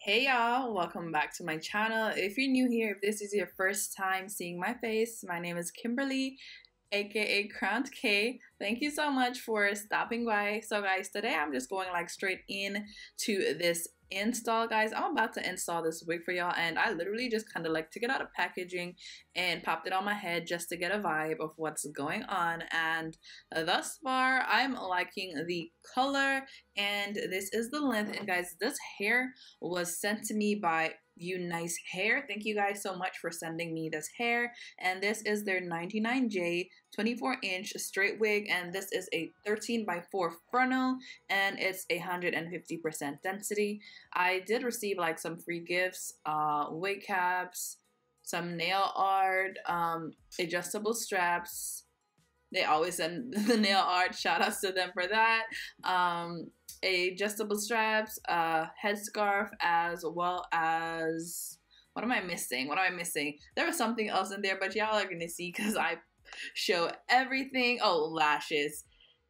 Hey y'all, welcome back to my channel. If you're new here, if this is your first time seeing my face, my name is Kimberly, aka Crowned K. Thank you so much for stopping by. So guys, today I'm just going like straight in to this install. Guys, I'm about to install this wig for y'all, and I literally just kind of like took it out of packaging and popped it on my head just to get a vibe of what's going on. And thus far I'm liking the color, and this is the length. And guys, this hair was sent to me by UNice Hair. Thank you guys so much for sending me this hair. And this is their 99J 24-inch straight wig, and this is a 13x4 frontal, and it's 150% density. I did receive like some free gifts, wig caps, some nail art, adjustable straps. They always send the nail art, shout outs to them for that. Adjustable straps, headscarf, as well as, what am I missing? There was something else in there, but y'all are gonna see because I show everything. Oh, lashes.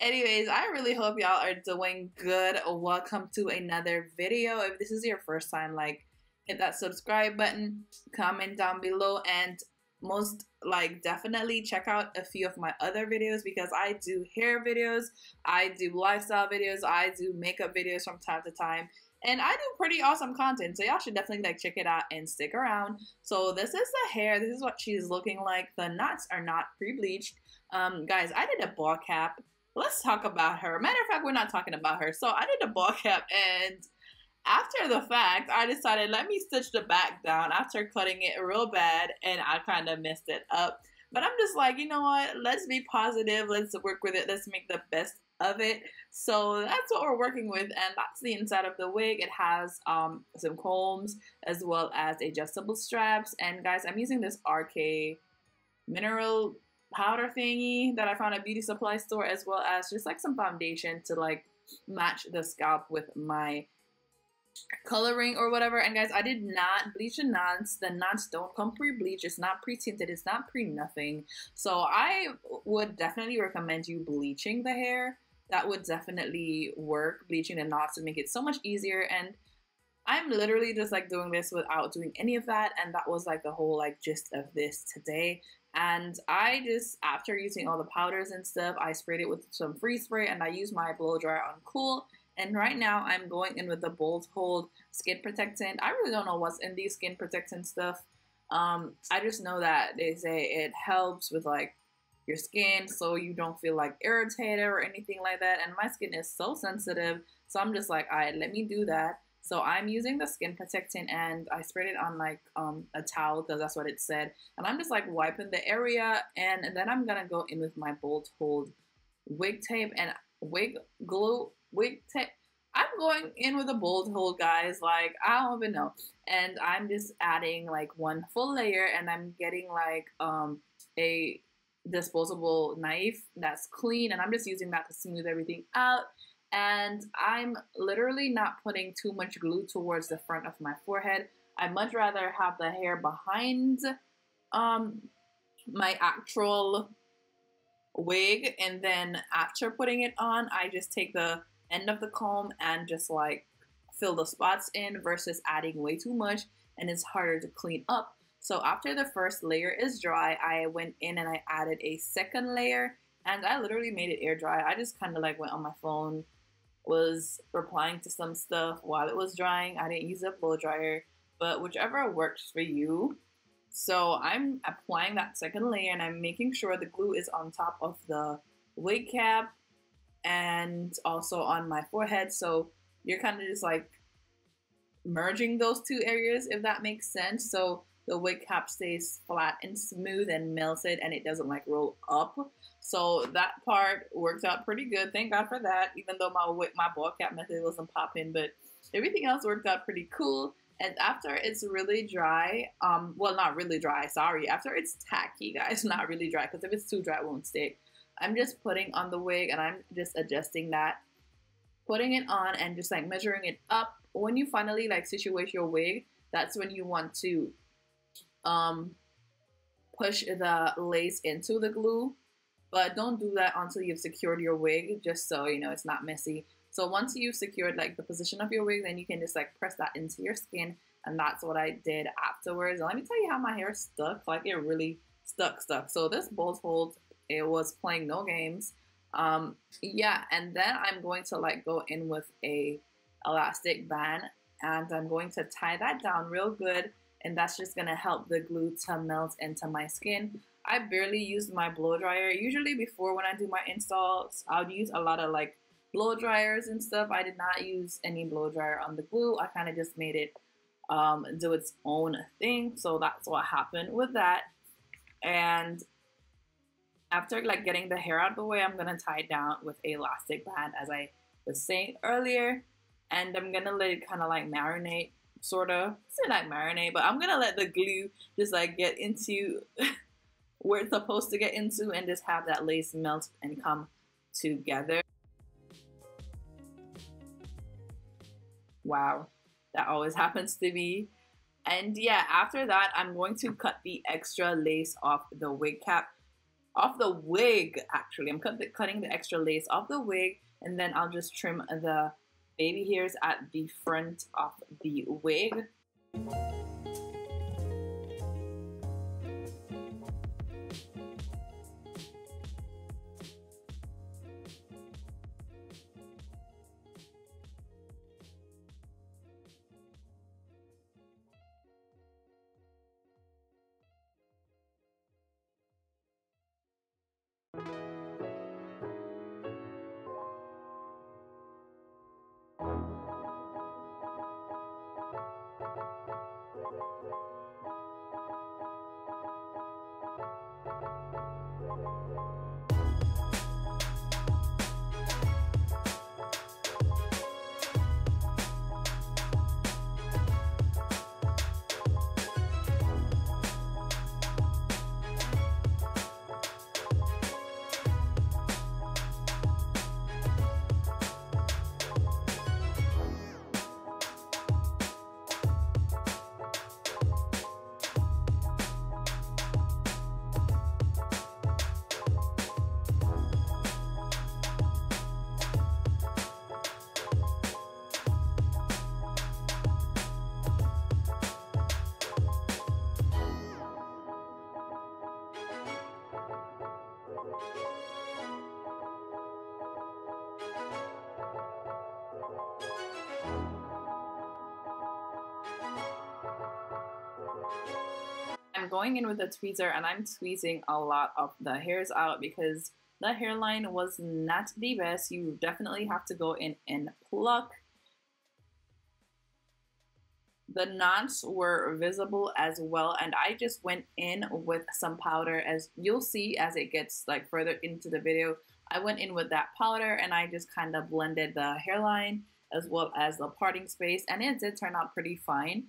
Anyways, I really hope y'all are doing good. Welcome to another video. If this is your first time, like, hit that subscribe button, comment down below, and most definitely check out a few of my other videos, because I do hair videos, I do lifestyle videos, I do makeup videos from time to time, and I do pretty awesome content, so y'all should definitely like check it out and stick around. So this is the hair. This is what she's looking like. The knots are not pre-bleached. Guys, I did a ball cap. Let's talk about her. Matter of fact, we're not talking about her. So I did a ball cap, and after the fact, I decided, let me stitch the back down after cutting it real bad, and I kind of messed it up. But I'm just like, you know what? Let's be positive. Let's work with it. Let's make the best of it. So that's what we're working with, and that's the inside of the wig. It has some combs as well as adjustable straps. And guys, I'm using this RK mineral powder thingy that I found at a beauty supply store, as well as just like some foundation to like match the scalp with my coloring or whatever. And guys, I did not bleach the knots. The knots don't come pre-bleach. It's not pre-tinted. It's not pre-nothing. So I would definitely recommend you bleaching the hair. That would definitely work. Bleaching the knots would make it so much easier. And I'm literally just like doing this without doing any of that. And that was like the whole like gist of this today. And I just, after using all the powders and stuff, I sprayed it with some freeze spray, and I used my blow dryer on cool. And right now I'm going in with the Bold Hold skin protectant. I really don't know what's in these skin protectant stuff. I just know that they say it helps with like your skin so you don't feel like irritated or anything like that. And my skin is so sensitive. So I'm just like, all right, let me do that. So I'm using the skin protectant, and I sprayed it on like a towel because that's what it said. And I'm just like wiping the area, and then I'm gonna go in with my Bold Hold wig tape and wig glue. I'm going in with a Bold Hold, guys. Like, I don't even know. And I'm just adding like one full layer, and I'm getting like a disposable knife that's clean, and I'm just using that to smooth everything out. And I'm literally not putting too much glue towards the front of my forehead. I'd much rather have the hair behind my actual wig, and then after putting it on, I just take the end of the comb and just like fill the spots in, versus adding way too much and it's harder to clean up. So after the first layer is dry, I went in and I added a second layer, and I literally made it air dry. I just kind of like went on my phone, was replying to some stuff while it was drying. I didn't use a blow dryer, but whichever works for you. So I'm applying that second layer, and I'm making sure the glue is on top of the wig cap and also on my forehead. So you're kind of just like merging those two areas, if that makes sense. So the wig cap stays flat and smooth and melted, and it doesn't like roll up. So that part worked out pretty good. Thank God for that, even though my ball cap method wasn't popping, but everything else worked out pretty cool. And after it's really dry, well, not really dry, sorry. After it's tacky, guys, not really dry, because if it's too dry, it won't stick. I'm just putting on the wig, and I'm just adjusting that, putting it on, and just like measuring it up. When you finally like situate your wig, that's when you want to push the lace into the glue. But don't do that until you've secured your wig, just so you know it's not messy. So once you've secured like the position of your wig, then you can just like press that into your skin, and that's what I did afterwards. And let me tell you how my hair stuck. Like it really stuck. So this bolt hold, it was playing no games. Yeah, and then I'm going to like go in with a elastic band, and I'm going to tie that down real good, and that's just gonna help the glue to melt into my skin. I barely used my blow dryer. Usually before when I do my installs, I would use a lot of like blow dryers and stuff. I did not use any blow dryer on the glue. I kind of just made it do its own thing. So that's what happened with that. And after like getting the hair out of the way, I'm gonna tie it down with a elastic band, as I was saying earlier, and I'm gonna let it kind of like marinate, sort of. Say like marinate, but I'm gonna let the glue just like get into where it's supposed to get into, and just have that lace melt and come together. Wow, that always happens to me. And yeah, after that, I'm going to cut the extra lace off the wig cap. Off the wig, actually. I'm cutting the extra lace off the wig, and then I'll just trim the baby hairs at the front of the wig. I'm going in with a tweezer, and I'm tweezing a lot of the hairs out because the hairline was not the best. You definitely have to go in and pluck. The knots were visible as well, and I just went in with some powder. As you'll see as it gets like further into the video, I went in with that powder and I just kind of blended the hairline as well as the parting space, and it did turn out pretty fine.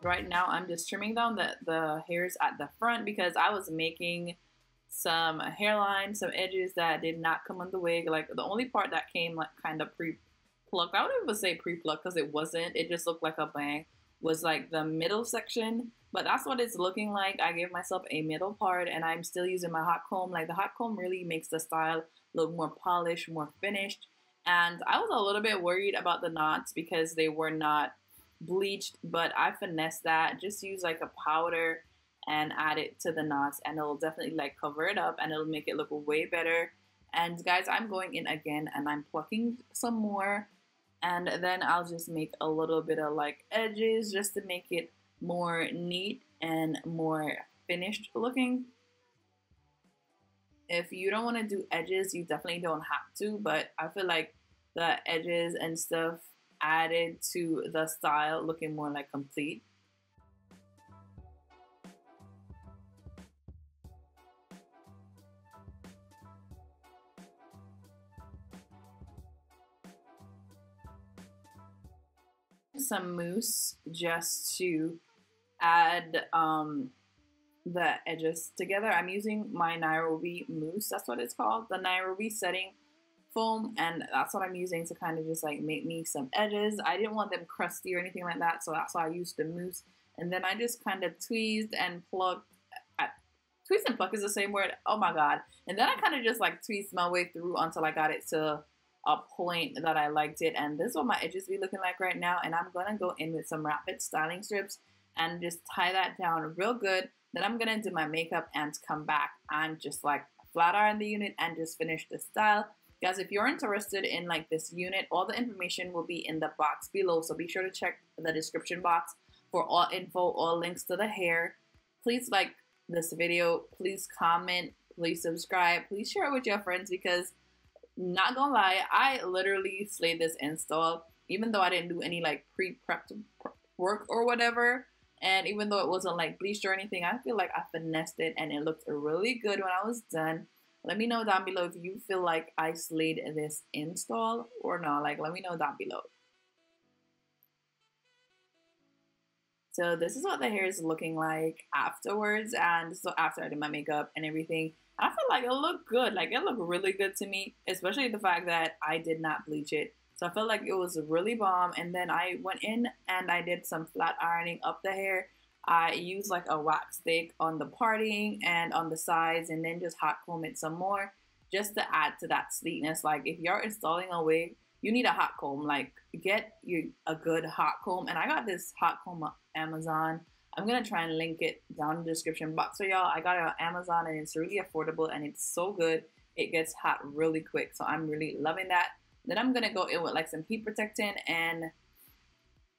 Right now I'm just trimming down the hairs at the front because I was making some hairline, some edges that did not come on the wig. Like the only part that came like kind of pre-plucked, I wouldn't even say pre-plucked because it wasn't, it just looked like a bang, was like the middle section. But that's what it's looking like. I gave myself a middle part and I'm still using my hot comb. Like the hot comb really makes the style look more polished, more finished. And I was a little bit worried about the knots because they were not bleached, but I finessed that. Just use like a powder and add it to the knots and it'll definitely like cover it up and it'll make it look way better. And guys, I'm going in again and I'm plucking some more, and then I'll just make a little bit of like edges just to make it more neat and more finished looking. If you don't want to do edges, you definitely don't have to, but I feel like the edges and stuff added to the style looking more like complete. Some mousse just to add the edges together. I'm using my Nairobi mousse, that's what it's called, the Nairobi setting foam, and that's what I'm using to kind of just like make me some edges. I didn't want them crusty or anything like that, so that's why I used the mousse. And then I just kind of tweezed and plucked. Tweezed and pluck is the same word, oh my god. And then I kind of just like tweezed my way through until I got it to a point that I liked it. And this is what my edges be looking like right now. And I'm gonna go in with some rapid styling strips and just tie that down real good. Then I'm gonna do my makeup and come back and just like flat iron the unit and just finish the style. Guys, if you're interested in like this unit, all the information will be in the box below. So be sure to check the description box for all info, all links to the hair. Please like this video, please comment, please subscribe, please share it with your friends, because not gonna lie, I literally slayed this install, even though I didn't do any like pre-prep work or whatever. And even though it wasn't like bleached or anything, I feel like I finessed it and it looked really good when I was done. Let me know down below if you feel like I slayed this install or not. Like, let me know down below. So this is what the hair is looking like afterwards, and so after I did my makeup and everything, I feel like it looked good. Like, it looked really good to me, especially the fact that I did not bleach it. So I felt like it was really bomb. And then I went in and I did some flat ironing up the hair. I used like a wax stick on the parting and on the sides, and then just hot comb it some more just to add to that sleekness. Like, if you're installing a wig, you need a hot comb. Like, get you a good hot comb. And I got this hot comb on Amazon. I'm gonna try and link it down in the description box for y'all. I got it on Amazon and it's really affordable and it's so good. It gets hot really quick, so I'm really loving that. Then I'm gonna go in with like some heat protectant and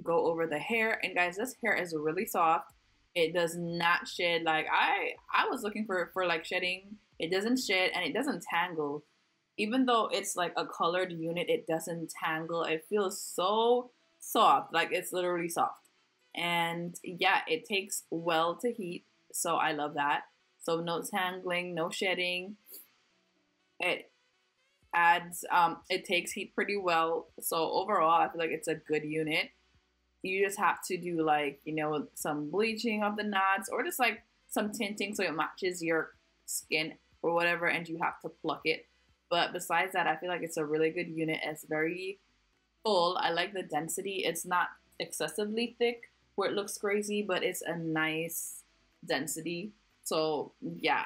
go over the hair. And guys, this hair is really soft. It does not shed. Like, I was looking for like shedding. It doesn't shed and it doesn't tangle. Even though it's like a colored unit, it doesn't tangle. It feels so soft. Like, it's literally soft. And yeah, it takes well to heat, so I love that. So no tangling, no shedding. It adds it takes heat pretty well. So overall, I feel like it's a good unit. You just have to do like, you know, some bleaching of the knots or just like some tinting so it matches your skin or whatever, and you have to pluck it. But besides that, I feel like it's a really good unit. It's very full. I like the density. It's not excessively thick where it looks crazy, but it's a nice density. So yeah,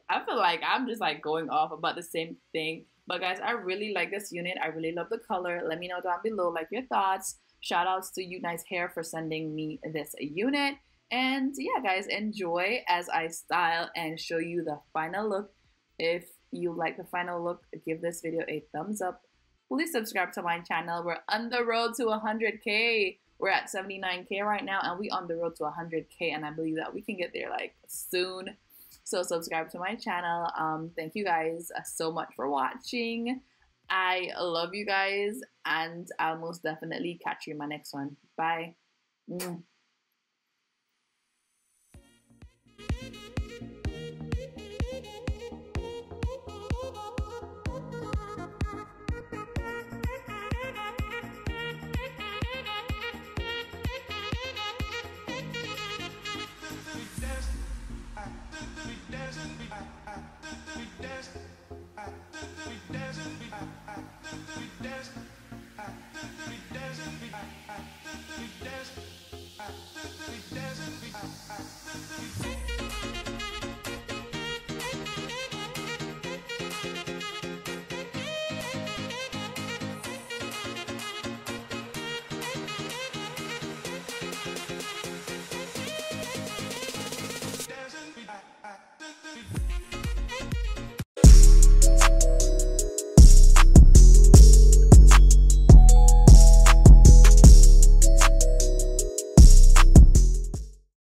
I feel like I'm just like going off about the same thing. But guys, I really like this unit. I really love the color. Let me know down below like your thoughts. Shout outs to UNice Hair for sending me this unit. And yeah, guys, enjoy as I style and show you the final look. If you like the final look, give this video a thumbs up. Please subscribe to my channel. We're on the road to 100K. We're at 79K right now, and we're on the road to 100K, and I believe that we can get there like soon. So subscribe to my channel. Thank you guys so much for watching. I love you guys, and I'll most definitely catch you in my next one. Bye.